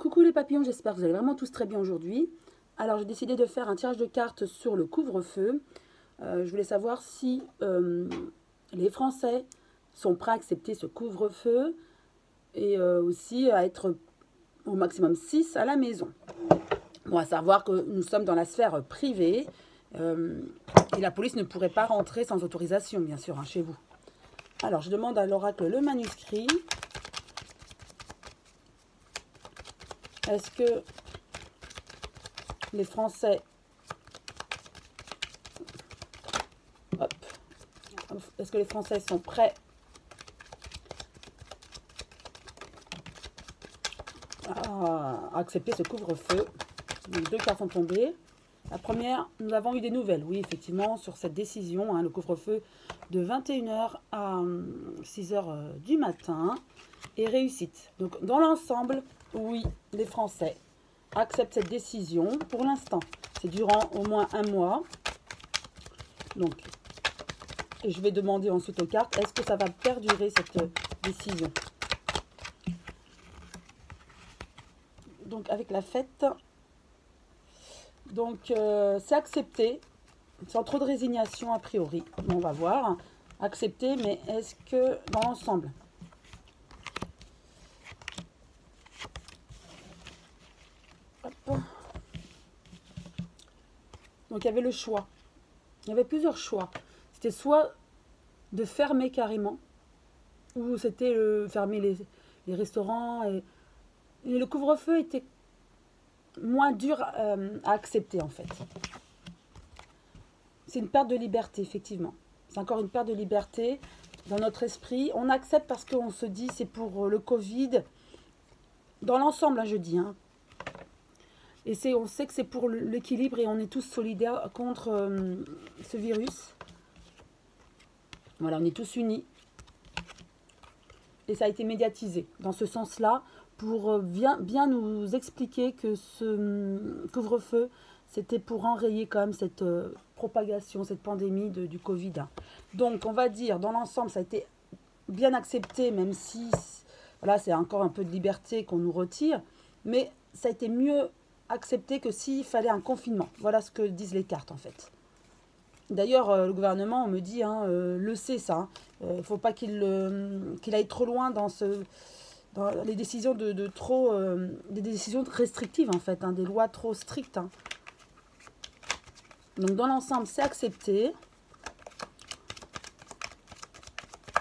Coucou les papillons, j'espère que vous allez vraiment tous très bien aujourd'hui. Alors j'ai décidé de faire un tirage de cartes sur le couvre-feu. Je voulais savoir si les Français sont prêts à accepter ce couvre-feu et aussi à être au maximum 6 à la maison. Bon, à savoir que nous sommes dans la sphère privée et la police ne pourrait pas rentrer sans autorisation, bien sûr, hein, chez vous. Alors je demande à l'oracle le manuscrit. Est-ce que les Français... Est-ce que les Français sont prêts à accepter ce couvre-feu? Deux cartes sont tombées. La première, nous avons eu des nouvelles, oui, effectivement, sur cette décision, hein, le couvre-feu de 21h à 6h du matin est réussite. Donc, dans l'ensemble, oui, les Français acceptent cette décision. Pour l'instant, c'est durant au moins un mois. Donc, je vais demander ensuite aux cartes, est-ce que ça va perdurer cette décision? Donc, avec la fête, donc c'est accepté, sans trop de résignation a priori. On va voir, accepté, mais est-ce que dans l'ensemble? Donc, il y avait le choix. Il y avait plusieurs choix. C'était soit de fermer carrément, ou c'était fermer les restaurants. Et le couvre-feu était moins dur à accepter, en fait. C'est une perte de liberté, effectivement. C'est encore une perte de liberté dans notre esprit. On accepte parce qu'on se dit c'est pour le Covid. Dans l'ensemble, hein, je dis, hein. Et on sait que c'est pour l'équilibre et on est tous solidaires contre ce virus. Voilà, on est tous unis. Et ça a été médiatisé dans ce sens-là pour bien nous expliquer que ce couvre-feu, c'était pour enrayer quand même cette propagation, cette pandémie du Covid. Donc, on va dire, dans l'ensemble, ça a été bien accepté, même si, voilà, c'est encore un peu de liberté qu'on nous retire. Mais ça a été mieux accepté que s'il fallait un confinement. Voilà ce que disent les cartes, en fait. D'ailleurs, le gouvernement, on me dit, hein, le sait ça. Il ne faut pas qu'il aille trop loin dans les décisions des décisions restrictives, en fait, hein, des lois trop strictes. Hein. Donc, dans l'ensemble, c'est accepté.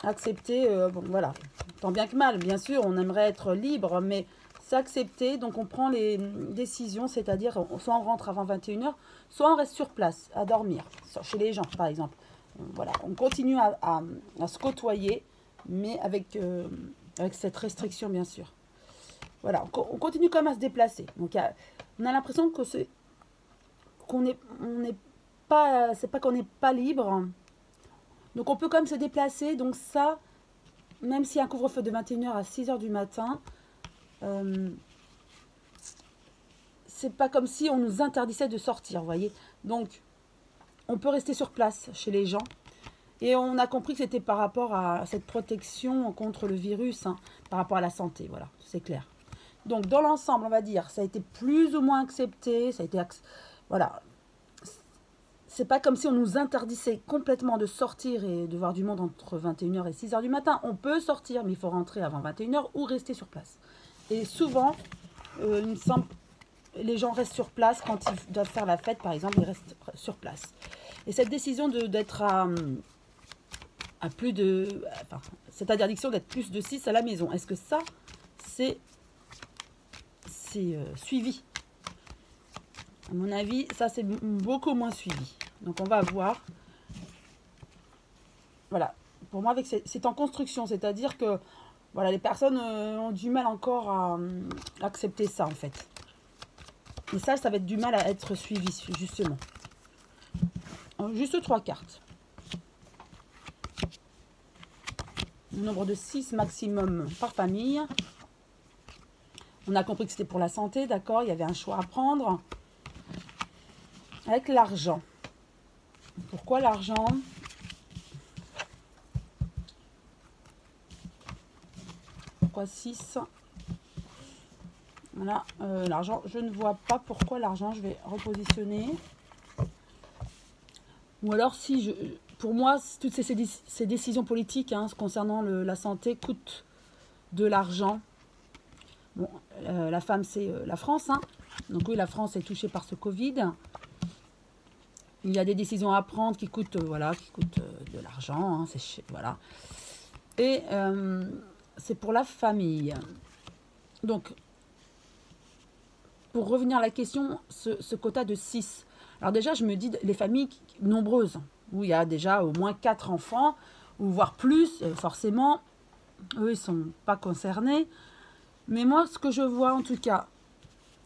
Accepté, bon, voilà. Tant bien que mal, bien sûr, on aimerait être libre, mais c'est accepté. Donc, on prend les décisions, c'est-à-dire, soit on rentre avant 21h, soit on reste sur place, à dormir, chez les gens, par exemple. Voilà, on continue à se côtoyer, mais avec cette restriction, bien sûr. Voilà, on continue quand même à se déplacer. Donc, on a l'impression que c'est pas qu'on n'est pas libre. Donc, on peut quand même se déplacer. Donc, ça, même s'il y a un couvre-feu de 21h à 6h du matin, c'est pas comme si on nous interdisait de sortir, vous voyez. Donc, on peut rester sur place chez les gens. Et on a compris que c'était par rapport à cette protection contre le virus, hein, par rapport à la santé, voilà, c'est clair. Donc, dans l'ensemble, on va dire, ça a été plus ou moins accepté, ça a été, voilà. C'est pas comme si on nous interdisait complètement de sortir et de voir du monde entre 21h et 6h du matin. On peut sortir, mais il faut rentrer avant 21h ou rester sur place. Et souvent, il me semble, les gens restent sur place quand ils doivent faire la fête, par exemple, ils restent sur place. Et cette décision d'être à plus de... Enfin, cette interdiction d'être plus de 6 à la maison, est-ce que ça, c'est suivi? À mon avis, ça, c'est beaucoup moins suivi. Donc, on va voir. Voilà. Pour moi, c'est en construction. C'est-à-dire que voilà, les personnes ont du mal encore à accepter ça, en fait. Et ça va être du mal à être suivi, justement. Juste 3 cartes. Un nombre de 6 maximum par famille. On a compris que c'était pour la santé, d'accord? Il y avait un choix à prendre. Avec l'argent. Pourquoi l'argent? Pourquoi 6? Voilà, l'argent, je ne vois pas pourquoi l'argent, je vais repositionner. Ou alors, si pour moi, toutes ces décisions politiques hein, concernant la santé coûtent de l'argent. Bon, la femme, c'est la France. Hein. Donc oui, la France est touchée par ce Covid. Il y a des décisions à prendre qui coûtent, voilà, qui coûtent de l'argent. Hein, voilà. Et c'est pour la famille. Donc, pour revenir à la question, ce quota de 6. Alors déjà, je me dis, les familles nombreuses, où il y a déjà au moins 4 enfants, ou voire plus, forcément, eux, ils ne sont pas concernés. Mais moi, ce que je vois, en tout cas,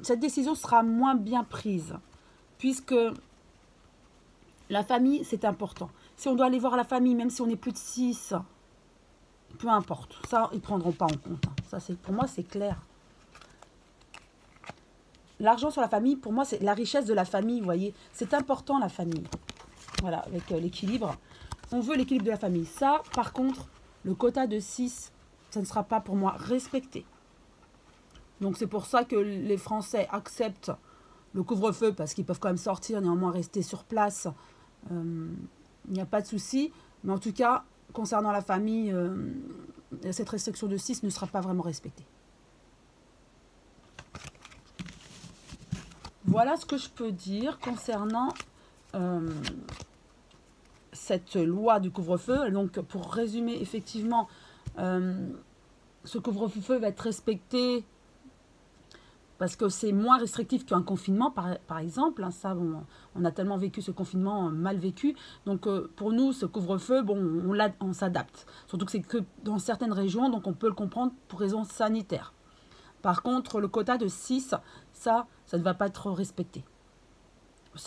cette décision sera moins bien prise, puisque la famille, c'est important. Si on doit aller voir la famille, même si on est plus de 6, peu importe. Ça, ils ne prendront pas en compte. Ça, pour moi, c'est clair. L'argent sur la famille, pour moi, c'est la richesse de la famille, vous voyez. C'est important, la famille. Voilà, avec l'équilibre. On veut l'équilibre de la famille. Ça, par contre, le quota de 6, ça ne sera pas pour moi respecté. Donc, c'est pour ça que les Français acceptent le couvre-feu, parce qu'ils peuvent quand même sortir, néanmoins rester sur place. Il n'y a pas de souci. Mais en tout cas, concernant la famille, cette restriction de 6 ne sera pas vraiment respectée. Voilà ce que je peux dire concernant cette loi du couvre-feu. Donc, pour résumer, effectivement, ce couvre-feu va être respecté parce que c'est moins restrictif qu'un confinement, par exemple. Hein, ça, on a tellement vécu ce confinement mal vécu. Donc, pour nous, ce couvre-feu, bon, on s'adapte. Surtout que c'est que dans certaines régions, donc on peut le comprendre pour raisons sanitaires. Par contre, le quota de 6, ça ne va pas être respecté.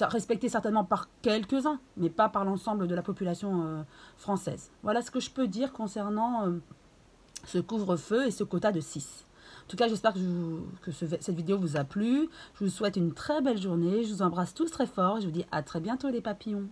Respecté certainement par quelques-uns, mais pas par l'ensemble de la population française. Voilà ce que je peux dire concernant ce couvre-feu et ce quota de 6. En tout cas, j'espère que cette vidéo vous a plu. Je vous souhaite une très belle journée. Je vous embrasse tous très fort et je vous dis à très bientôt les papillons.